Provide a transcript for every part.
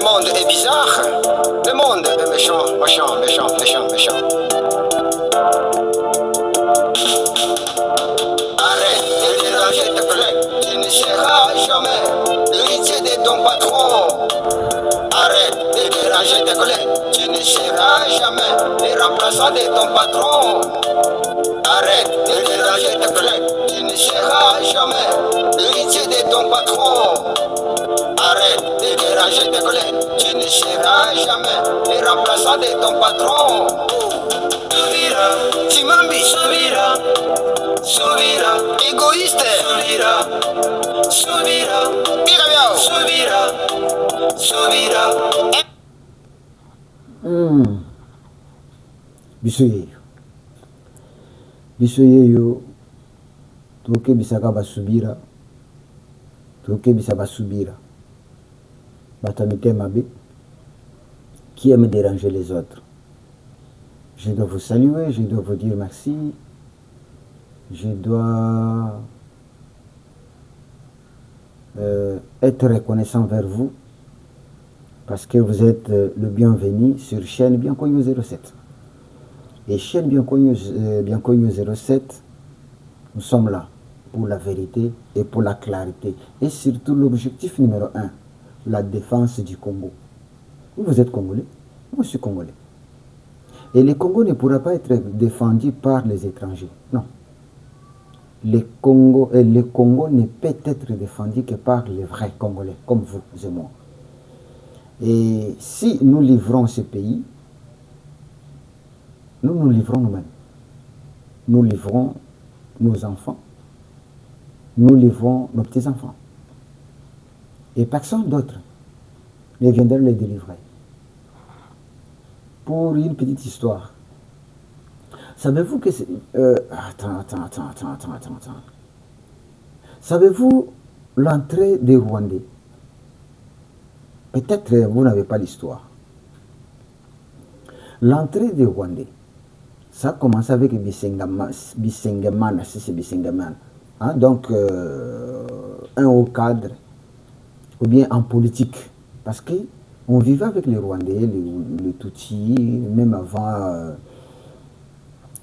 Le monde est bizarre. Le monde est méchant, méchant, méchant, méchant, méchant. Arrête de déranger tes collègues. Tu ne seras jamais l'héritier de ton patron. Arrête de déranger tes collègues. Tu ne seras jamais le remplaçant de ton patron. Arrête de déranger tes collègues. Tu ne seras jamais l'héritier de ton patron. Arrête de déranger tes collègues. Tu ne seras jamais le remplaçant de ton patron. Souvira, Timambi, Souvira, Souvira, égoïste, Souvira, Souvira, Birabiao, Souvira, Souvira. Biso yeyo toke bisaka basubira toke bisa basubira batamite mabe qui aime déranger les autres. Je dois vous saluer, je dois vous dire merci, je dois être reconnaissant vers vous parce que vous êtes le bienvenu sur chaîne Bien Connu 07. Et chaîne Bien Connu 07, nous sommes là pour la vérité et pour la clarité. Et surtout l'objectif numéro 1, la défense du Congo. Vous êtes Congolais, moi je suis Congolais. Et le Congo ne pourra pas être défendu par les étrangers. Non. Le Congo ne peut être défendu que par les vrais Congolais, comme vous et moi. Et si nous livrons ce pays, nous nous livrons nous-mêmes. Nous livrons nos enfants. Nous livrons nos petits-enfants. Et personne d'autre ne viendra les délivrer. Pour une petite histoire. Savez-vous que c'est... Attends. Savez-vous l'entrée des Rwandais? Peut-être vous n'avez pas l'histoire. L'entrée des Rwandais, ça a commencé avec Bisengamana, si c'est Bisengamana. Hein? Donc, un haut cadre, ou bien en politique. Parce qu'on vivait avec les Rwandais, les Tutsis, même avant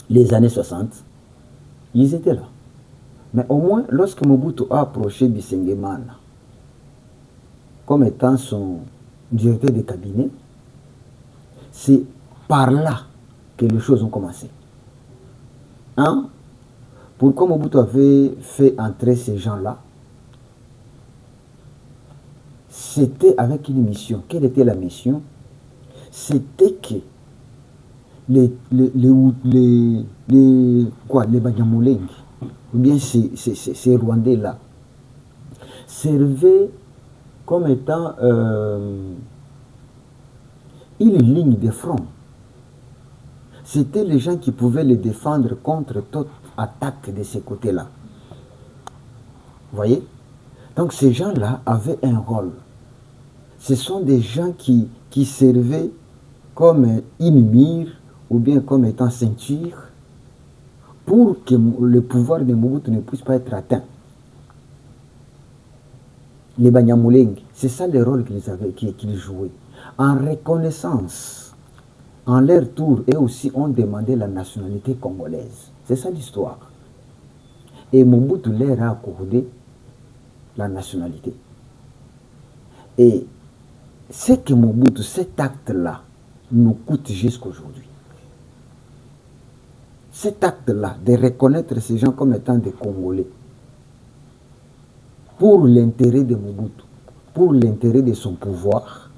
les années 60. Ils étaient là. Mais au moins, lorsque Mobutu a approché Bisengamana comme étant son directeur de cabinet, c'est par là que les choses ont commencé. Hein? Pourquoi Mobutu avait fait entrer ces gens-là? C'était avec une mission. Quelle était la mission? C'était que les Banyamulenge, ou bien ces Rwandais-là, servaient comme étant une ligne de front. C'était les gens qui pouvaient les défendre contre toute attaque de ces côtés-là. Vous voyez? Donc ces gens-là avaient un rôle. Ce sont des gens qui servaient comme une mire ou bien comme étant ceinture pour que le pouvoir de Mobutu ne puisse pas être atteint. Les Banyamulenge, c'est ça le rôle qu'ils jouaient. En reconnaissance, en leur tour, eux aussi ont demandé la nationalité congolaise. C'est ça l'histoire. Et Mobutu leur a accordé la nationalité. Et c'est que Mobutu, cet acte-là, nous coûte jusqu'à aujourd'hui. Cet acte-là, de reconnaître ces gens comme étant des Congolais, pour l'intérêt de Mobutu, pour l'intérêt de son pouvoir,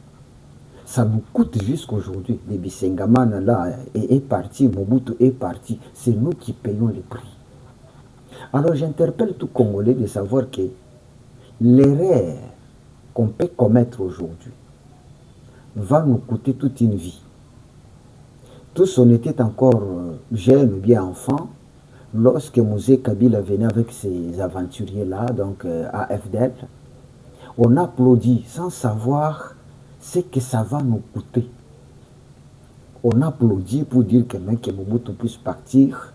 ça nous coûte jusqu'à aujourd'hui. Le Bisengamana là est parti, Mobutu est parti, c'est nous qui payons le prix. Alors j'interpelle tout Congolais de savoir que l'erreur qu'on peut commettre aujourd'hui va nous coûter toute une vie. Tous on était encore jeunes ou bien enfants lorsque Mosé Kabila venait avec ces aventuriers-là, donc AFDL. On applaudit sans savoir ce que ça va nous coûter. On applaudit pour dire que Mobutu puisse partir,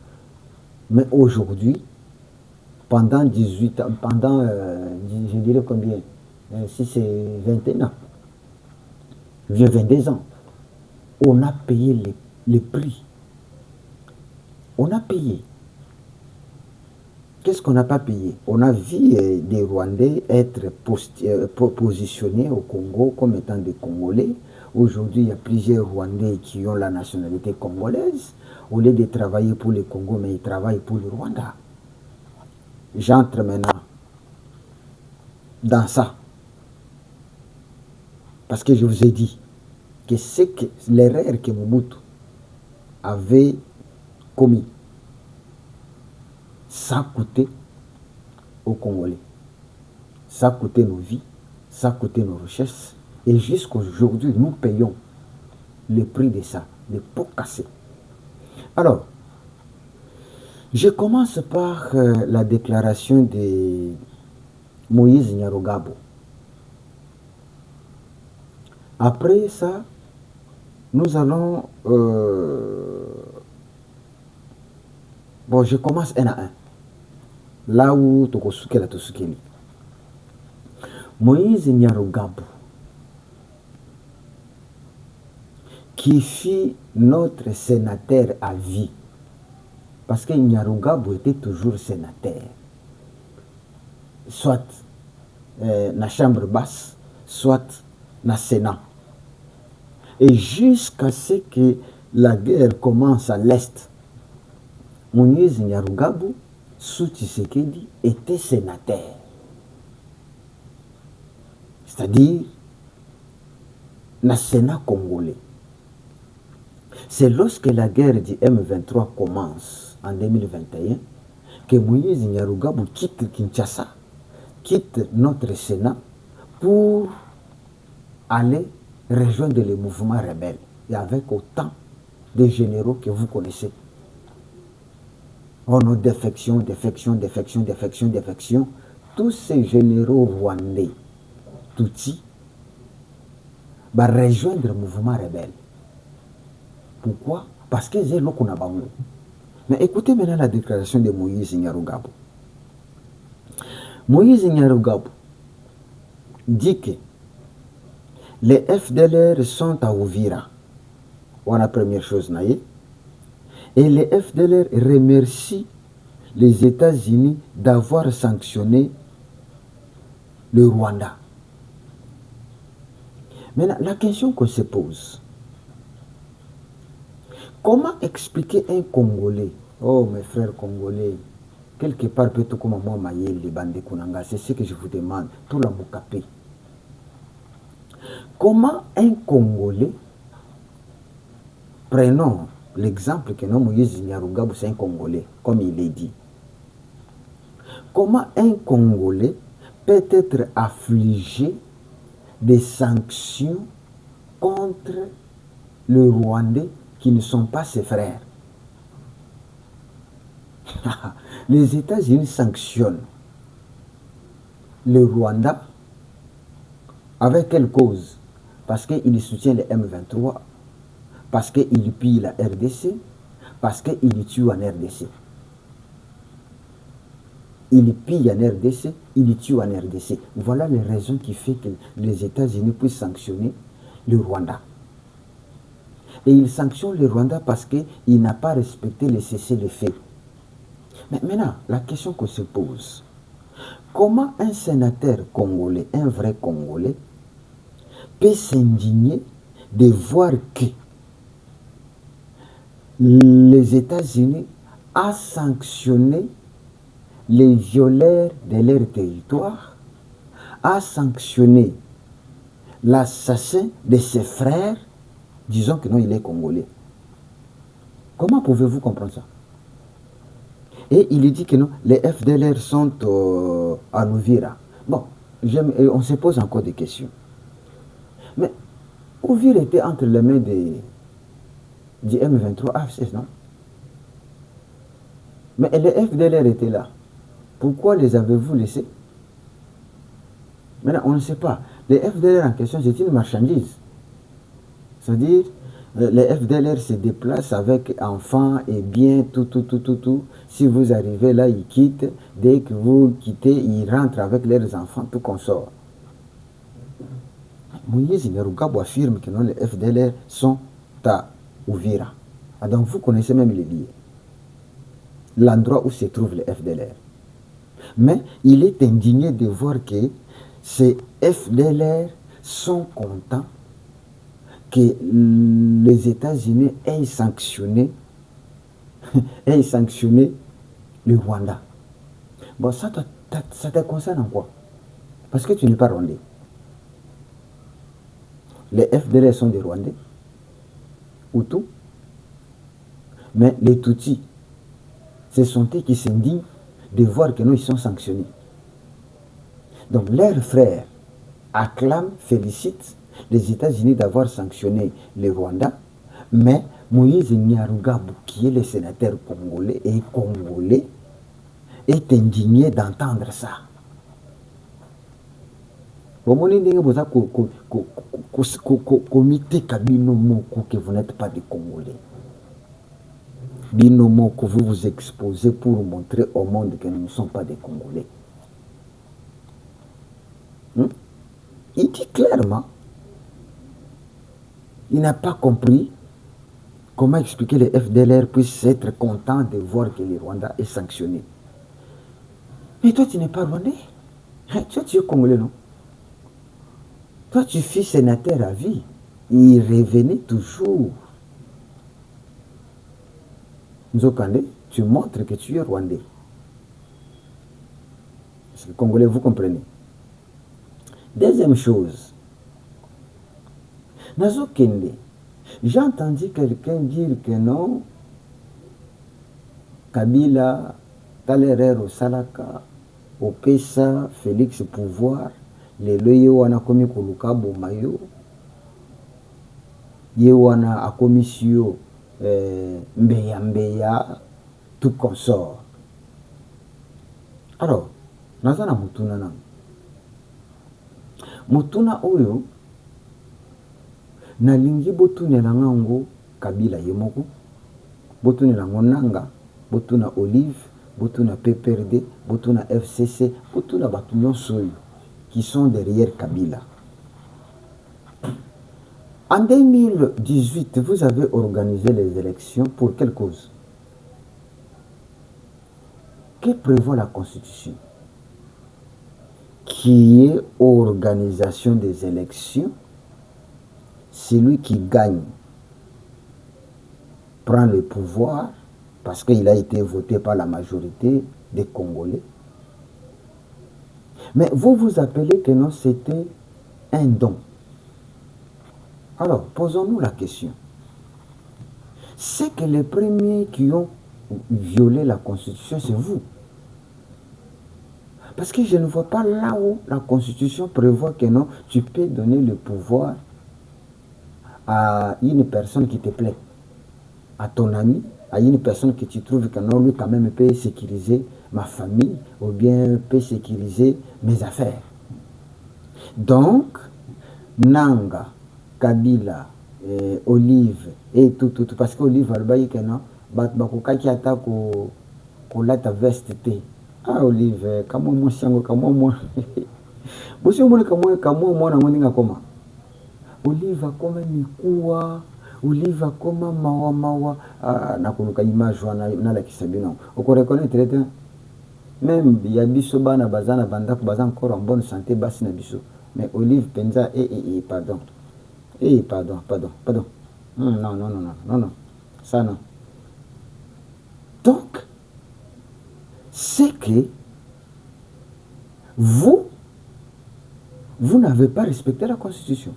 mais aujourd'hui, pendant 18 ans, pendant, je dirais combien, si c'est 21 ans, vieux 22 ans. On a payé les prix. On a payé. Qu'est-ce qu'on n'a pas payé? On a vu des Rwandais être positionnés au Congo comme étant des Congolais. Aujourd'hui, il y a plusieurs Rwandais qui ont la nationalité congolaise. Au lieu de travailler pour le Congo, mais ils travaillent pour le Rwanda. J'entre maintenant dans ça. Parce que je vous ai dit que c'est l'erreur que Mobutu avait commis. Ça a coûté aux Congolais. Ça a coûté nos vies, ça a coûté nos richesses. Et jusqu'aujourd'hui, nous payons le prix de ça, des pots cassés. Alors, je commence par la déclaration de Moïse Nyarugabo. Après ça, nous allons... Bon, je commence un à un. Là où Tokosuke la Tosukeli. Moïse Nyarugabo, qui fut notre sénateur à vie, parce que Nyarugabo était toujours sénateur, soit na chambre basse, soit na Sénat. Et jusqu'à ce que la guerre commence à l'Est, Moïse Nyarugabo, sous Tshisekedi, était sénateur. C'est-à-dire, na Sénat congolais. C'est lorsque la guerre du M23 commence en 2021 que Moïse Nyarugabo quitte Kinshasa, quitte notre Sénat pour aller rejoindre les mouvements rebelles, et avec autant de généraux que vous connaissez. Oh non, défection, tous ces généraux rwandais, Tutsi, va rejoindre le mouvement rebelle. Pourquoi? Parce que c'est l'eau qu'on a bango. Mais écoutez maintenant la déclaration de Moïse Nyarugabo. Moïse Nyarugabo dit que les FDLR sont à Ouvira. On a la première chose, naïe. Et les FDLR remercient les États-Unis d'avoir sanctionné le Rwanda. Maintenant, la question qu'on se pose, comment expliquer un Congolais, oh mes frères congolais, quelque part peut-être comme moi, Mayel, les bandits Kunanga, c'est ce que je vous demande, tout la Mokapé. Comment un Congolais, prenons l'exemple que non Moïse Nyarugabo, c'est un Congolais, comme il est dit. Comment un Congolais peut être affligé des sanctions contre le Rwandais qui ne sont pas ses frères? Les États-Unis sanctionnent le Rwanda avec quelle cause? Parce qu'il soutient le M23, parce qu'il pille la RDC, parce qu'il tue en RDC. Il pille en RDC, il tue en RDC. Voilà les raisons qui font que les États-Unis puissent sanctionner le Rwanda. Et ils sanctionnent le Rwanda parce qu'il n'a pas respecté le cessez-le-feu. Mais maintenant, la question qu'on se pose, comment un sénateur congolais, un vrai Congolais, peut s'indigner de voir que les États-Unis ont sanctionné les violeurs de leur territoire, a sanctionné l'assassin de ses frères, disons que non, il est congolais. Comment pouvez-vous comprendre ça? Et il dit que non, les FDLR sont à Ouvira. Bon, on se pose encore des questions. Mais Ouvira était entre les mains du M23 AFC, non? Mais les FDLR étaient là. Pourquoi les avez-vous laissés? Maintenant, on ne sait pas. Les FDLR en question, c'est une marchandise. C'est-à-dire, les FDLR se déplacent avec enfants et biens, tout. Si vous arrivez là, ils quittent. Dès que vous quittez, ils rentrent avec leurs enfants, tout consort. Moïse Nerugabo affirme que non, les FDLR sont à Ouvira. Ah, donc vous connaissez même les lieux, l'endroit où se trouvent les FDLR. Mais il est indigné de voir que ces FDLR sont contents que les États-Unis aient sanctionné le Rwanda. Bon, ça te concerne en quoi? Parce que tu n'es pas rwandais. Les FDLR sont des Rwandais, Hutus, mais les Tutsis, ce sont eux qui s'indignent de voir que nous, ils sont sanctionnés. Donc, leurs frères acclament, félicitent les États-Unis d'avoir sanctionné le Rwanda, mais Moïse Nyarugabo, qui est le sénateur congolais, est indigné d'entendre ça. Bomoni ndenge boza komiteka bino moko que vous n'êtes pas des Congolais. Bino moko, vous vous exposez pour montrer au monde que nous ne sommes pas des Congolais. Il dit clairement, il n'a pas compris comment expliquer les FDLR puissent être contents de voir que le Rwanda est sanctionné. Mais toi, tu n'es pas Rwandais. Toi, tu es Congolais, non? Toi, tu fus sénateur à vie. Il revenait toujours. Nzokande, tu montres que tu es Rwandais. Parce que Congolais, vous comprenez. Deuxième chose, Nazokende, j'ai entendu quelqu'un dire que non, Kabila, Talerero Salaka, Opesa, Félix pouvoir, lelo ye wana akomi koluka boma yo, ye wana akomi si yo mbeya tout consort. Alors, naza na mutuna nango. Mutuna oyo nalingi botunela ngango Kabila ye moko, botunela ngonanga, botuna Olive, botuna PPRD, botuna FCC, botuna batu nyonso oyo qui sont derrière Kabila. En 2018, vous avez organisé les élections pour quelle cause? Que prévoit la Constitution? Qui est organisation des élections, celui qui gagne prend le pouvoir parce qu'il a été voté par la majorité des Congolais. Mais vous vous appelez que non, c'était un don. Alors, posons-nous la question. C'est que les premiers qui ont violé la Constitution, c'est vous. Parce que je ne vois pas là où la Constitution prévoit que non, tu peux donner le pouvoir à une personne qui te plaît, à ton ami, à une personne que tu trouves que non, lui quand même peut sécuriser ma famille ou bien peut sécuriser mes affaires. Donc, Nanga, Kabila, Olive et tout, parce qu'Olive a le que non, bakokaki ata ko lata veste te. Ah Olive, kamo mo siango kamo mo. Bosi mo kamo mo na ngoninga koma. Olive akoma mikuwa, Olive akoma mawa na kuluka image na la kisabino. Oko reconnaître même ya biso bana bazana banda ko bazan encore en bonne santé basi na biso. Mais Olive penza pardon. Pardon. Non. Ça non. Donc, c'est que vous n'avez pas respecté la Constitution.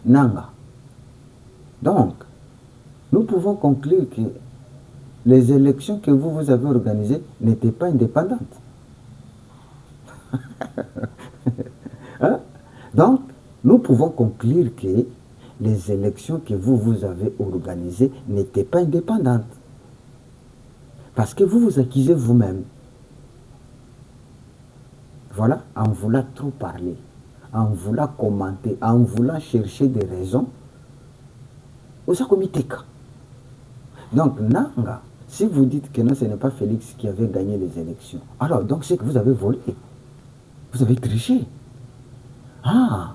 Nanga. Donc, nous pouvons conclure que les élections que vous avez organisées n'étaient pas indépendantes. Hein? Donc, nous pouvons conclure que les élections que vous avez organisées n'étaient pas indépendantes. Parce que vous vous accusez vous-même. Voilà, en voulant trop parler, en voulant commenter, en voulant chercher des raisons, vous avez commis cas. Donc, Nanga, si vous dites que non, ce n'est pas Félix qui avait gagné les élections, alors donc c'est que vous avez volé, vous avez triché. Ah,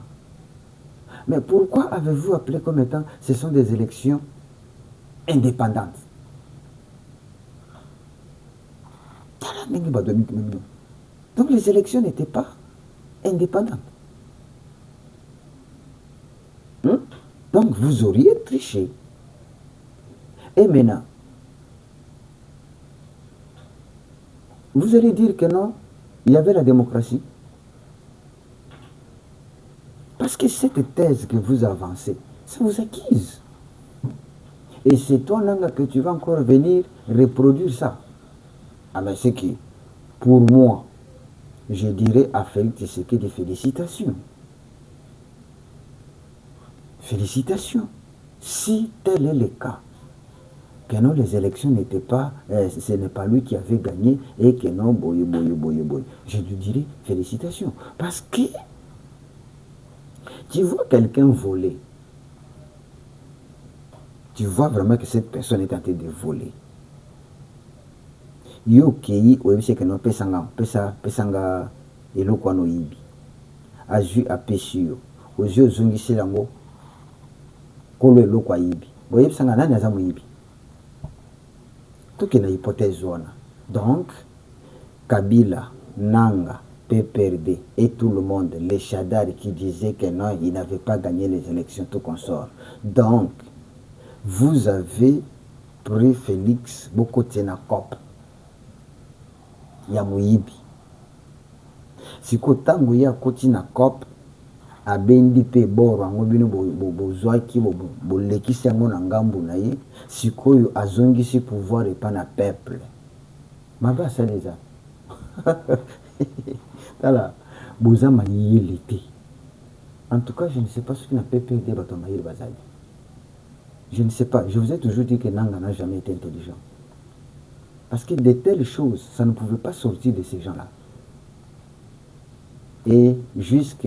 mais pourquoi avez-vous appelé comme étant ce sont des élections indépendantes? Donc les élections n'étaient pas indépendantes. Donc vous auriez triché. Et maintenant, vous allez dire que non, il y avait la démocratie. Parce que cette thèse que vous avancez, ça vous acquise. Et c'est toi, Nanga, que tu vas encore venir reproduire ça. Ah mais c'est qui? Pour moi, je dirais à Félix Tshisekedi félicitations. Félicitations. Si tel est le cas, que non, les élections n'étaient pas, ce n'est pas lui qui avait gagné et que non, boy, je lui dirais félicitations. Parce que tu vois quelqu'un voler, tu vois vraiment que cette personne est en train de voler. Yo kei oyebisi que non pesanga eloko wana oyibi azwi apesi yo ozwi ozongiseli yango kolo eloko ayibi boyebisanga nani aza moyibi toke na hypothèse wana. Donc Kabila, Nanga, PPRD et tout le monde, les Chadari qui disaient que non, ils n'avaient pas gagné les élections, tout consort. Donc vous avez pris Félix Bokotena Kop ya moyibi siko ntango ye akoti na COP abendi mpe boro yango bino bozwaki bolekisi yango na ngambu na ye sikoyo azongisi pouvoir epa na peuple mabe asali eza tala boza mayele te. En tout cas je ne sais pas soki na PPRD bato ya mayele bazali, je ne sais pas. Je vous ai toujours dit que Nanga n'a jamais été intelligent. Parce que de telles choses, ça ne pouvait pas sortir de ces gens-là. Et jusque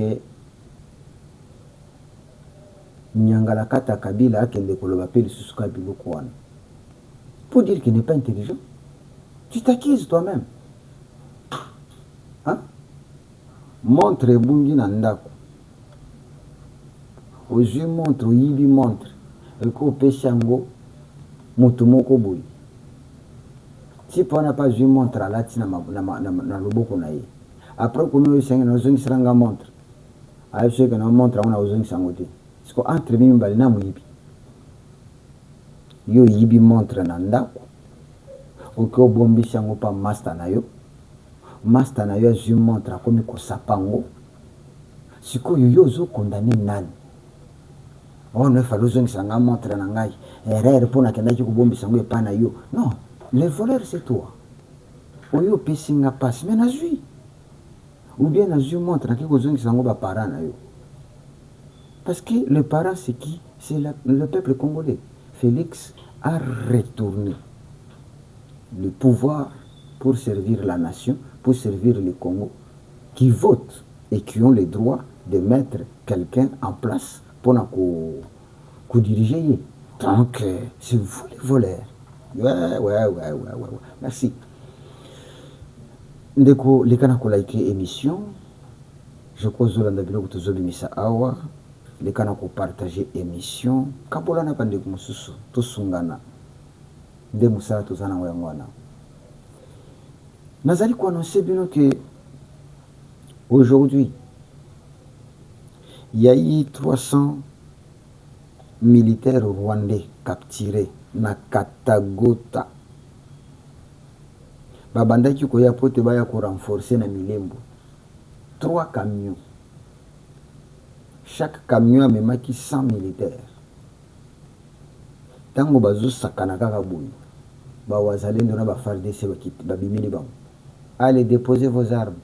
Nyangalakata Kabila akende koloba pe lisusu ka biloko wana. Pour dire qu'il n'est pas intelligent, tu t'acquises toi-même. Hein? Montre ebungi na ndako. Ozwi montre, oyibi montre. Eko opesi yango moto moko boye. Si on n'a pas vu montre à la tina na loboko na ye. Après qu'on nous enseigne nos ongis ranga montre. A ce que nos montre on a aux ongis sangote. Parce que entre mimi mbali na muyibi. Yo yibi montre na ndako. Oko bombi sango pa master na yo. Master na yo ju montre akomi ko sapango. Siko yo zo condamner nani. On ne fa lozongi sanga montre na ngai. Erreur pona kenda ki ko bombi sango epa na yo. Non. Le voleur, c'est toi. Oyo pesinga passe, mais nazui. Ou bien nazui montre que vous sont vos parents. Parce que le parent, c'est qui? C'est le peuple congolais. Félix a retourné le pouvoir pour servir la nation, pour servir le Congo, qui votent et qui ont le droit de mettre quelqu'un en place pour nous diriger. Donc, c'est vous les voleurs. Ouais. Merci. Ndeko lekana ko like émission. Je cause la ndabilo kutozobi misa awa. Lekana ko partager émission. Kabola na bande kumususu to sungana. Nde musala to zana ngwana. Nazali ko annoncer bino que aujourd'hui il y a eu 300 militaires rwandais capturés na Katagota. Babandaki koya pote baya ko renforcer na Milembo. 3 camions. Chaque camion a memaki 100 militaires. Tango bazo sakana kaka boyi. Ba wazalendo na ba FARDC babimini bango. Allez déposer vos armes.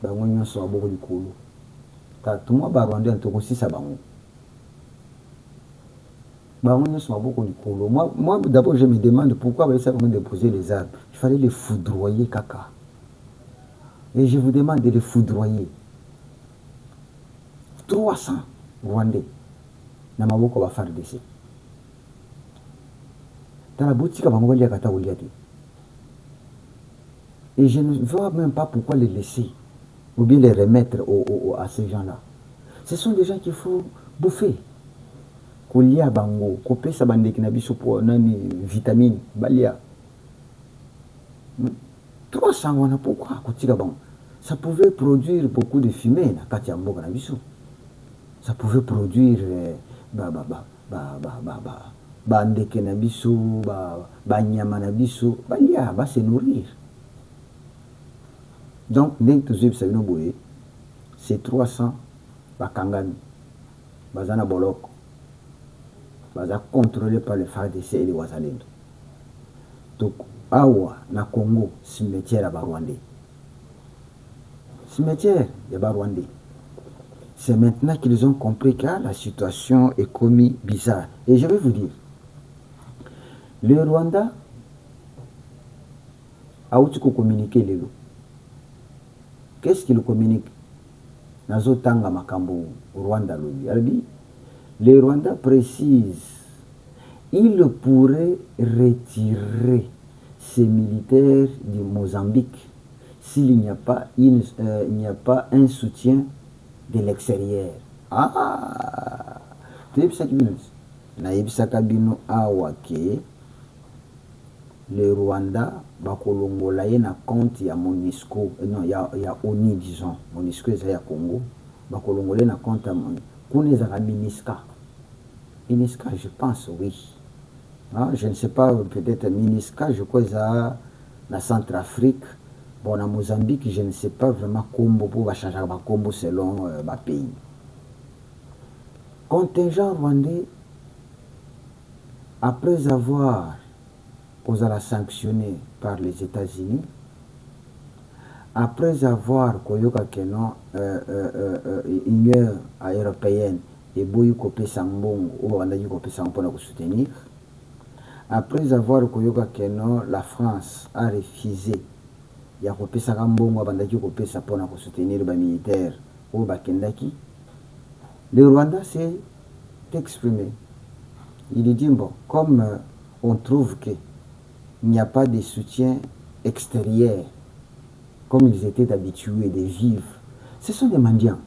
Bango nyonso aboko likolo. Ta tuma ba Rwanda ntoko sisa bango. Moi d'abord, je me demande pourquoi ils savent déposer les armes. Il fallait les foudroyer, caca. Et je vous demande de les foudroyer. 300 Rwandais. Na maboko ba FARDC. Dans la boutique, et je ne vois même pas pourquoi les laisser. ou bien les remettre à ces gens-là. Ce sont des gens qu'il faut bouffer. Kolia bango, kopesa bandeki na biso po nani vitamine, balia. 300 wana pourquoi kotika bango? Ça pouvait produire beaucoup de fumée na kati ya mboka na biso. Ça pouvait produire bandeke na biso, banyama na biso, balia, va se nourrir. Donc, c'est 300 bakangami, bazana boloko, baza contrôlé par les FARDC et les Wazalendo. Donc, awa na Congo, cimetière à Barwandais. Cimetière de Barwandais. C'est maintenant qu'ils ont compris que la situation est commis bizarre. Et je vais vous dire, le Rwanda a aussi communiqué les lots. Qu'est-ce qu'il communique? Nazotanga makambo Rwanda lobi. Le Rwanda précise, il pourrait retirer ses militaires du Mozambique s'il n'y a pas un soutien de l'extérieur. Ah, naibisaka bino awa ke le Rwanda bakolongola ye na compte ya MONUSCO, non ya ONU disons, MONUSCO eza ya Congo, bakolongola na compte ya kuna ezaka MINUSCA. MINUSCA, je pense, oui. Ah, je ne sais pas, peut-être MINUSCA, je crois eza na Centrafrique. Bon, en Mozambique, je ne sais pas vraiment comment pour changer ma combo selon ma pays. Contingent rwandais, après avoir sanctionné par les États-Unis, après avoir Union européenne et boyi kopé sambongo ou bandaki kopé sambongo pour soutenir, après avoir la France a refusé ya kopesa mbongo bandaki kopesa pona ko soutenir ba militaire ou bakendaki, le Rwanda s'est exprimé. Il dit bon, comme on trouve que il n'y a pas de soutien extérieur comme ils étaient habitués de vivre, ce sont des mendiants.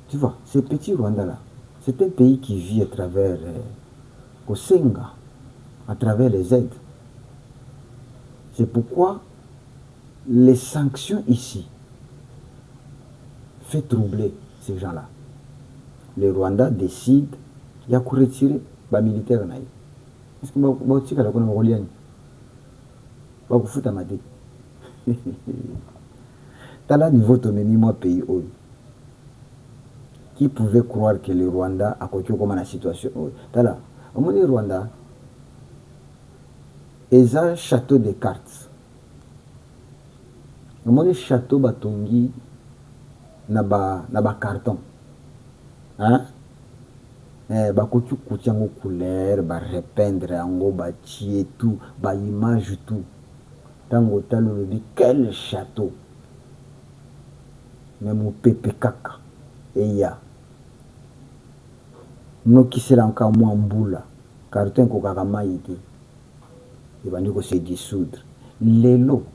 Tu vois, ce petit Rwanda là, c'est un pays qui vit à travers Kosenga, à travers les aides. C'est pourquoi les sanctions ici fait troubler ces gens-là. Le Rwanda décide de retirer les militaires. Est-ce que vous avez dit que t'as là niveau de mon pays qui pouvait croire que le Rwanda a connu comme la situation. T'as là, au moins le Rwanda, ils ont un château de cartes. Au moins le château batongi na ba carton. Hein? Bakotu koutiango couleur, ba repeindre ango, ba tier tout, ba image tout. Tango talo lobi quel château. Même au pepe kaka et ya. No kisela encore moi mbula. Carton ko kaka maïté. Il va nous se dissoudre. Les lots,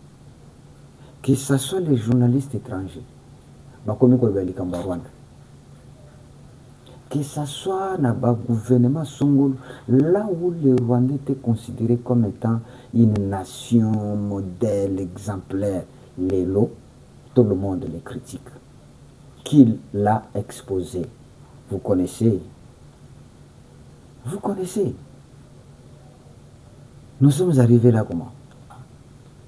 que ce soit les journalistes étrangers, que ce soit le gouvernement Songolo, là où le Rwanda était considéré comme étant une nation modèle, exemplaire, les lots, tout le monde les critique. Qu'il l'a exposé. Vous connaissez. Vous connaissez. Nous sommes arrivés là comment?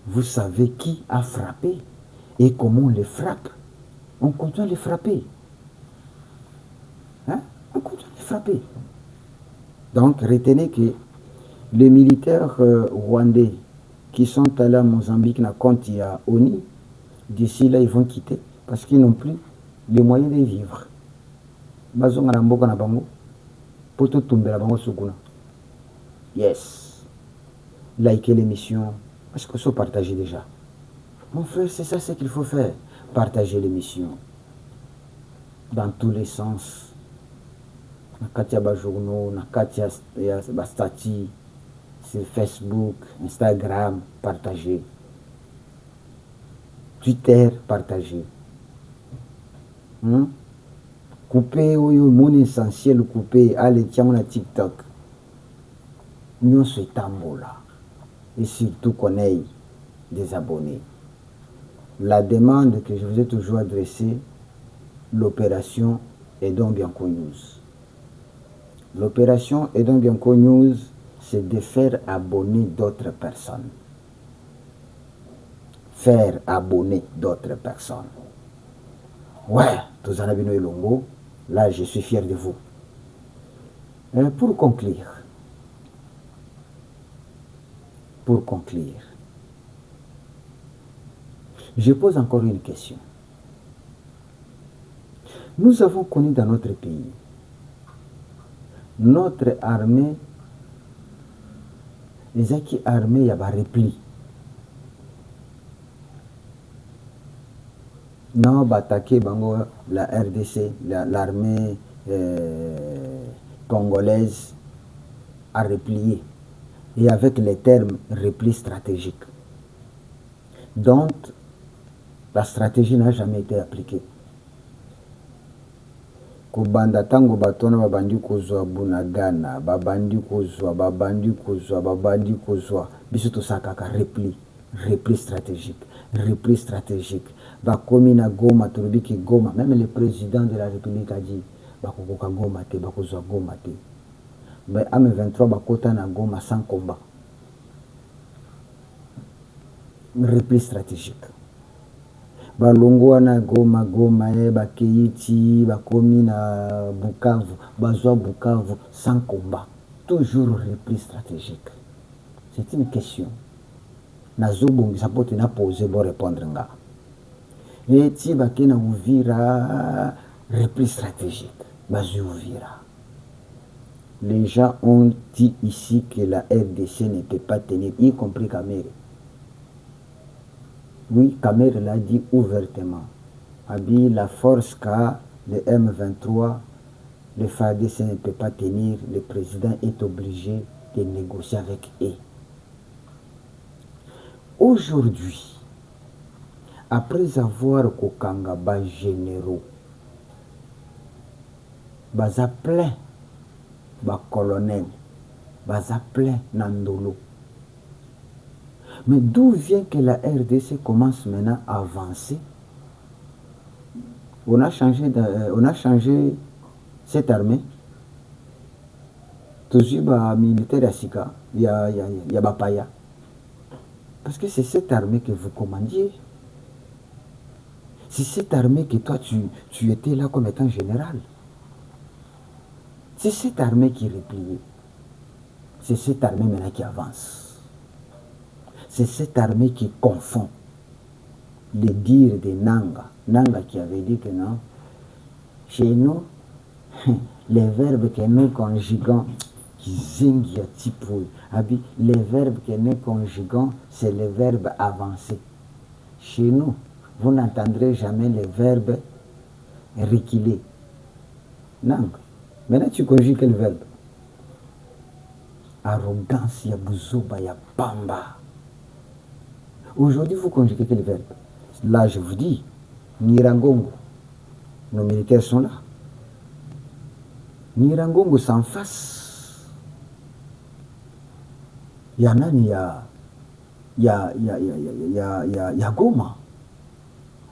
Vous savez qui a frappé et comment on les frappe. On continue à les frapper. Hein? On continue à les frapper. Donc retenez que les militaires rwandais qui sont allés à Mozambique, na compte il y a ONU, d'ici là ils vont quitter parce qu'ils n'ont plus les moyens de vivre. Bazonga na mboka na bango poto tumbela bango sukuna. Yes. Likez l'émission. Parce que ça partager déjà. Mon frère, c'est ça ce qu'il faut faire. Partager l'émission. Dans tous les sens. Na katia ba journaux, na katia ba stati, sur Facebook, Instagram, partager. Twitter partagé. Coupé mon essentiel coupé allez tiens mon TikTok. Nous sommes tambola et surtout qu'on ait des abonnés. La demande que je vous ai toujours adressée, l'opération Edon Bianco News. L'opération Edon Bianco News, c'est de faire abonner d'autres personnes. Faire abonner d'autres personnes. Ouais, tous en avez longo. Là, je suis fier de vous. Et pour conclure, je pose encore une question. Nous avons connu dans notre pays, notre armée, les acquis armés, il y a un repli. Non, attaquer la RDC, l'armée congolaise a replié. Et avec les termes repli stratégique. Donc, la stratégie n'a jamais été appliquée. Kobanda tango batona babandi kozwa Bunagana, babandi kozwa, biso tosakaka repli stratégique. Bakomi na Goma, turubiki Goma, même le président de la République a dit, bakokoka Goma te, bakozwa Goma te. Mais M23 bakota na Goma sans combat. Repli stratégique. Balongwa na Goma, bakeiti, bakomi na Bukavu, bazwa Bukavu sans combat. Toujours repli stratégique. C'est une question. Nazobongi sa pote na poser bon répondre nga. Et ti bakena Uvira, repli stratégique. Bazui Uvira. Les gens ont dit ici que la RDC ne peut pas tenir, y compris Kamere. Oui, Kamere l'a dit ouvertement. Abi, la force qu'a le M23, le FARDC ne peut pas tenir, le président est obligé de négocier avec eux. Aujourd'hui, après avoir kokanga ba généraux, baza plein, ba colonel, baza plein Nandolo. Mais d'où vient que la RDC commence maintenant à avancer? On a changé cette armée. Toujours ba militaire à Sika, il y a Bapaya. Parce que c'est cette armée que vous commandiez. C'est cette armée que toi, tu étais là comme étant général. C'est cette armée qui repliait. C'est cette armée maintenant qui avance. C'est cette armée qui confond les dires de Nanga. Nanga qui avait dit que non, chez nous, les verbes que nous conjuguons, les verbes que nous conjuguons, c'est les verbes avancés. Chez nous, vous n'entendrez jamais les verbes reculer. Non. Maintenant, tu conjugues quel verbe? Arrogance, ya buzoba, ya pamba. Aujourd'hui, vous conjuguez quel verbe? Là, je vous dis, Nirangongo. Nos militaires sont là. Nirangongo s'en face. Il y en a, il y a Goma.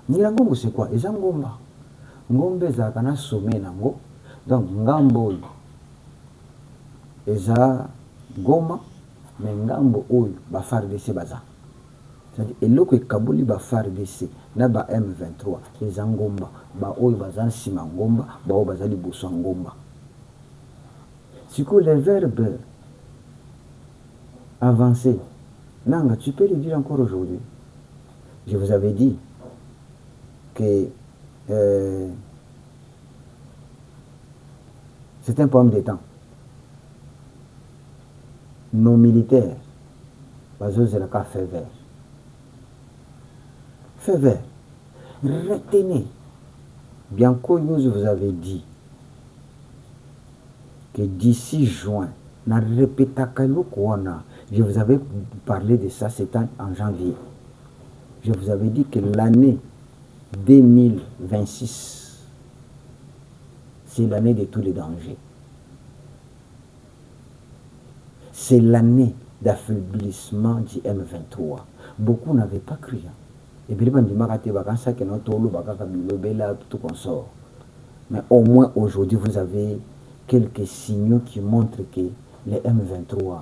Nirangongo, c'est quoi? Ils ont Ngomba. Ngombe za kana somé nango. Donc, Ngambo, eza Goma, mais Ngambo oyo, ba FARDC baza. C'est-à-dire, eloko ekaboli ba FARDC, na ba M23, eza Ngomba, ba oyo baza nsima Ngomba, ba oyo baza liboso Ngomba. Si que les verbes avancés, Nanga, tu peux le dire encore aujourd'hui. Je vous avais dit que c'est un problème de temps. Nos militaires, bazos la ka fait vert. Fait vert. Retenez. Bianco News vous avez dit que d'ici juin, je vous avais parlé de ça, c'était en janvier. Je vous avais dit que l'année 2026, c'est l'année de tous les dangers. C'est l'année d'affaiblissement du M23. Beaucoup n'avaient pas cru. Et puis, tout consort. Mais au moins aujourd'hui, vous avez quelques signaux qui montrent que les M23,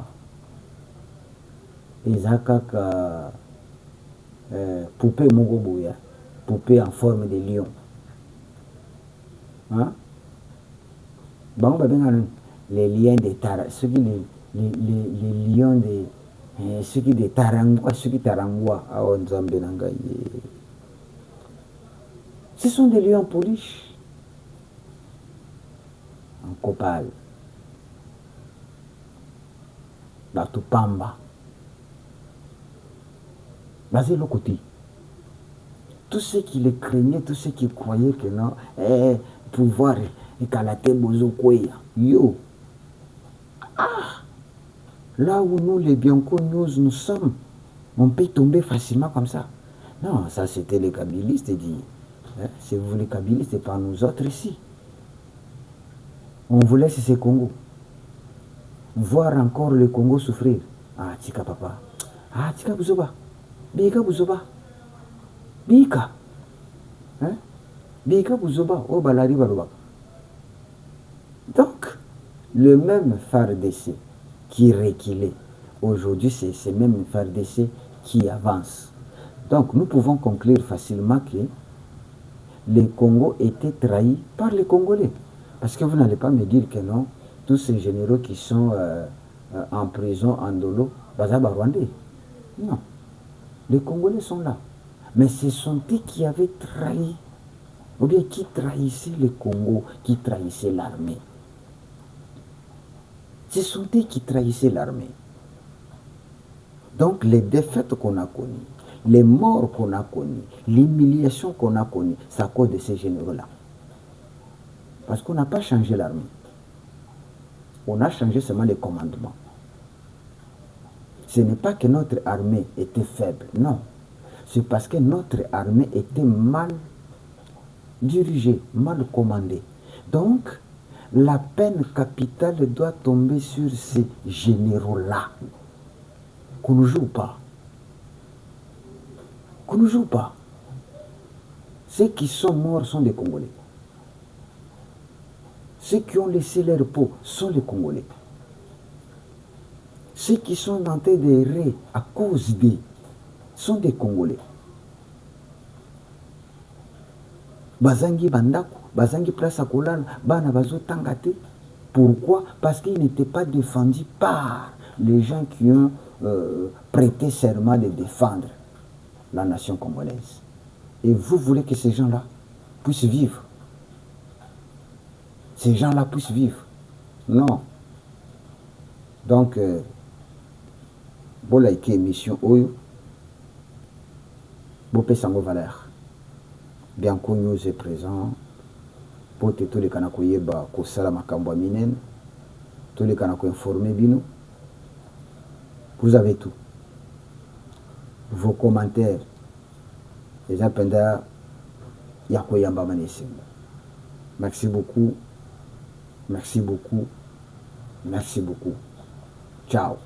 les Akaka, poupée Mogoboya, poupée en forme de lion. Hein? Bon, les lions des Tara, ceux qui les lions des ceux qui des Tarangwa, ceux qui Tarangwa, ce sont des lions polis en copal, Batupamba, basé le côté. Tous ceux qui les craignaient, tous ceux qui croyaient que non, pouvoir et Kalate Bozo Kweya, yo. Ah! Là où nous, les Bianco, nous sommes, on peut tomber facilement comme ça. Non, ça c'était les kabylistes, dit. Si vous voulez kabylistes, c'est pas nous autres ici. On vous laisse ces Congos. Voir encore le Congo souffrir. Ah, tika papa. Ah, tika Bouzoba. Bika Bouzoba. Bika. Hein? Bika Bouzoba. Oh, balari baroba. Donc, le même FARDC qui reculait, aujourd'hui, c'est ce même FARDC qui avance. Donc, nous pouvons conclure facilement que le Congo était trahi par les Congolais. Parce que vous n'allez pas me dire que non, tous ces généraux qui sont en prison en Dolo, Bazaba Rwandais. Non. Les Congolais sont là. Mais ce sont eux qui avaient trahi, ou bien qui trahissaient le Congo, qui trahissaient l'armée. Ce sont eux qui trahissaient l'armée. Donc les défaites qu'on a connues, les morts qu'on a connues, l'humiliation qu'on a connue, c'est à cause de ces généraux-là. Parce qu'on n'a pas changé l'armée. On a changé seulement les commandements. Ce n'est pas que notre armée était faible, non. C'est parce que notre armée était mal dirigée, mal commandée. Donc, la peine capitale doit tomber sur ces généraux-là. Qu'on ne joue pas. Qu'on ne joue pas. Ceux qui sont morts sont des Congolais. Ceux qui ont laissé leur peau sont les Congolais. Ceux qui sont en train d'errer à cause d'eux sont des Congolais. Bazangi Bandaku, Bazangi Place Akolana, Bana Bazo Tangate. Pourquoi? Parce qu'ils n'étaient pas défendus par les gens qui ont prêté serment de défendre la nation congolaise. Et vous voulez que ces gens-là puissent vivre? Ces gens-là puissent vivre? Non. Donc, voilà une émission Oyo. Bopé Sango Valère. Bianco News est présent. Pour tous les Kanako Yeba, Kosala Makamba Minen. Tous les Kanako informés Bino. Vous avez tout. Vos commentaires. Les appendants. Yako Yamba Manesimo. Merci beaucoup. Merci beaucoup. Merci beaucoup. Ciao.